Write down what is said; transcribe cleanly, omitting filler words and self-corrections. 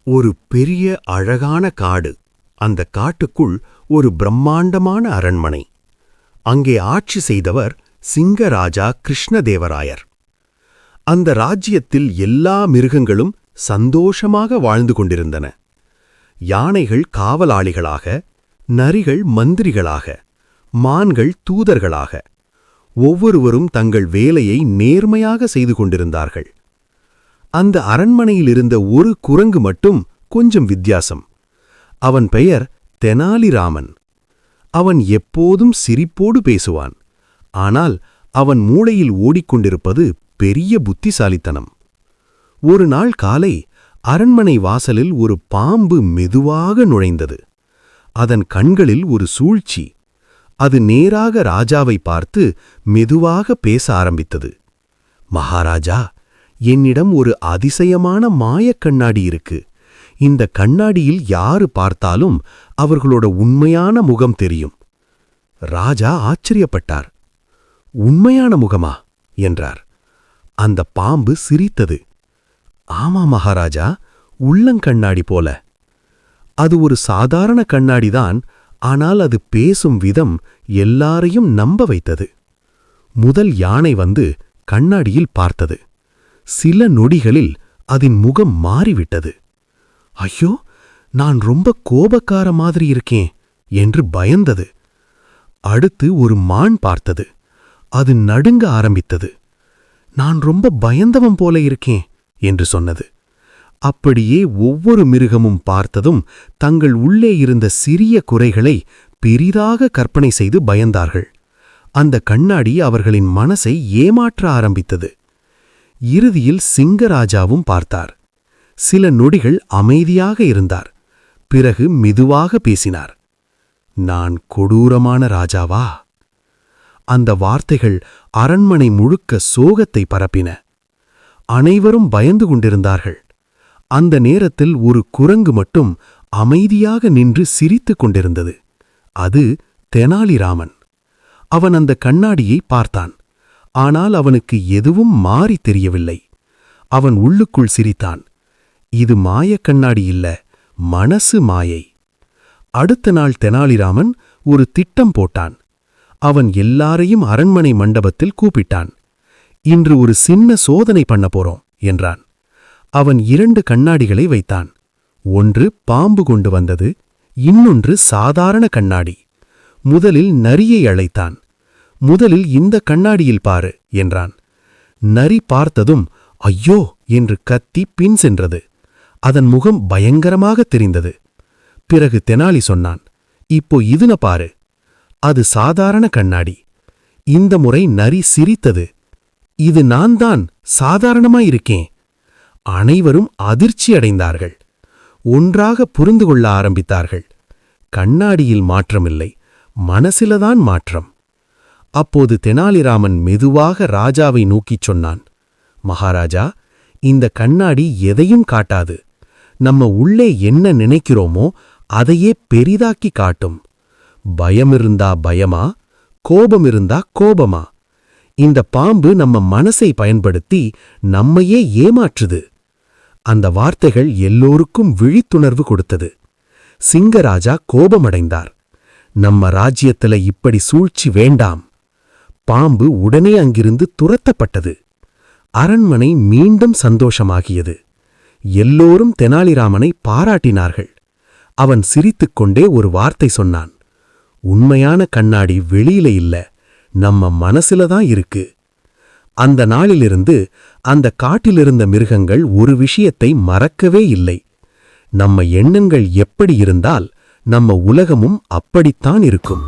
ஒரு பெரிய அழகான காடு. அந்த காட்டுக்குள் ஒரு பிரம்மாண்டமான அரண்மனை. அங்கே ஆட்சி செய்தவர் சிங்கராஜா கிருஷ்ணதேவராயர். அந்த ராஜ்யத்தில் எல்லா மிருகங்களும் சந்தோஷமாக வாழ்ந்து கொண்டிருந்தன. யானைகள் காவலாளிகளாக, நரிகள் மந்திரிகளாக, மான்கள் தூதர்களாக, ஒவ்வொருவரும் தங்கள் வேலையை நேர்மையாக செய்து கொண்டிருந்தார்கள். அந்த அரண்மனையிலிருந்த ஒரு குரங்கு மட்டும் கொஞ்சம் வித்தியாசம். அவன் பெயர் தெனாலிராமன். அவன் எப்போதும் சிரிப்போடு பேசுவான். ஆனால் அவன் மூளையில் ஓடிக்கொண்டிருப்பது பெரிய புத்திசாலித்தனம். ஒரு நாள் காலை அரண்மனை வாசலில் ஒரு பாம்பு மெதுவாக நுழைந்தது. அதன் கண்களில் ஒரு சூழ்ச்சி. அது நேராக ராஜாவை பார்த்து மெதுவாக பேச ஆரம்பித்தது. மகாராஜா, என்னிடம் ஒரு அதிசயமான மாயக் கண்ணாடி இருக்கு. இந்த கண்ணாடியில் யாரு பார்த்தாலும் அவர்களோட உண்மையான முகம் தெரியும். ராஜா ஆச்சரியப்பட்டார். உண்மையான முகமா என்றார். அந்த பாம்பு சிரித்தது. ஆமா மகாராஜா, உள்ளங்கண்ணாடி போல. அது ஒரு சாதாரண கண்ணாடிதான், ஆனால் அது பேசும் விதம் எல்லாரையும் நம்ப வைத்தது. முதல் யானை வந்து கண்ணாடியில் பார்த்தது. சில நொடிகளில் அதன் முகம் மாறிவிட்டது. ஐயோ, நான் ரொம்ப கோபக்கார மாதிரி இருக்கேன் என்று பயந்தது. அடுத்து ஒரு மான் பார்த்தது. அது நடுங்க ஆரம்பித்தது. நான் ரொம்ப பயந்தவன் போல இருக்கேன் என்று சொன்னது. அப்படியே ஒவ்வொரு மிருகமும் பார்த்ததும் தங்கள் உள்ளே இருந்த சிறிய குறைகளை பெரிதாக கற்பனை செய்து பயந்தார்கள். அந்த கண்ணாடி அவர்களின் மனசை ஏமாற்ற ஆரம்பித்தது. இறுதியில் சிங்கராஜாவும் பார்த்தார். சில நொடிகள் அமைதியாக இருந்தார். பிறகு மெதுவாக பேசினார். நான் கொடூரமான ராஜாவா? அந்த வார்த்தைகள் அரண்மனை முழுக்க சோகத்தை பரப்பின. அனைவரும் பயந்து கொண்டிருந்தார்கள். அந்த நேரத்தில் ஒரு குரங்கு மட்டும் அமைதியாக நின்று சிரித்துக் கொண்டிருந்தது. அது தெனாலிராமன். அவன் அந்த கண்ணாடியை பார்த்தான். ஆனால் அவனுக்கு எதுவும் மாறி தெரியவில்லை. அவன் உள்ளுக்குள் சிரித்தான். இது மாயக் கண்ணாடி இல்ல, மனசு மாயை. அடுத்த நாள் தெனாலிராமன் ஒரு திட்டம் போட்டான். அவன் எல்லாரையும் அரண்மனை மண்டபத்தில் கூப்பிட்டான். இன்று ஒரு சின்ன சோதனை பண்ண போறோம் என்றான். அவன் 2 கண்ணாடிகளை வைத்தான். ஒன்று பாம்பு கொண்டு வந்தது, இன்னொன்று சாதாரண கண்ணாடி. முதலில் நரியை அழைத்தான். முதலில் இந்த கண்ணாடியில் பாரு என்றான். நரி பார்த்ததும் ஐயோ என்று கத்தி பின் சென்றது. அதன் முகம் பயங்கரமாக தெரிந்தது. பிறகு தெனாலி சொன்னான், இப்போ இதுன பாரு. அது சாதாரண கண்ணாடி. இந்த முறை நரி சிரித்தது. இது நான் தான் சாதாரணமாயிருக்கேன். அனைவரும் அதிர்ச்சி அடைந்தார்கள். ஒன்றாக புரிந்து கொள்ள ஆரம்பித்தார்கள். கண்ணாடியில் மாற்றமில்லை, மனசிலதான் மாற்றம். அப்போது தெனாலிராமன் மெதுவாக ராஜாவை நோக்கிச் சொன்னான், மகாராஜா, இந்த கண்ணாடி எதையும் காட்டாது. நம்ம உள்ளே என்ன நினைக்கிறோமோ அதையே பெரிதாக்கி காட்டும். பயமிருந்தா பயமா, கோபமிருந்தா கோபமா? இந்த பாம்பு நம்ம மனசை பயன்படுத்தி நம்மையே ஏமாற்றுது. அந்த வார்த்தைகள் எல்லோருக்கும் விழித்துணர்வு கொடுத்தது. சிங்கராஜா கோபமடைந்தார். நம்ம ராஜ்யத்துல இப்படி சூழ்ச்சி வேண்டாம். பாம்பு உடனே அங்கிருந்து துரத்தப்பட்டது. அரண்மனை மீண்டும் சந்தோஷமாகியது. எல்லோரும் தெனாலிராமனை பாராட்டினார்கள். அவன் சிரித்துக்கொண்டே ஒரு வார்த்தை சொன்னான், உண்மையான கண்ணாடி வெளியில இல்ல, நம்ம மனசுலதான் இருக்கு. அந்த நாளிலிருந்து அந்த காட்டிலிருந்த மிருகங்கள் ஒரு விஷயத்தை மறக்கவே இல்லை. நம்ம எண்ணங்கள் எப்படி இருந்தால் நம்ம உலகமும் அப்படித்தான் இருக்கும்.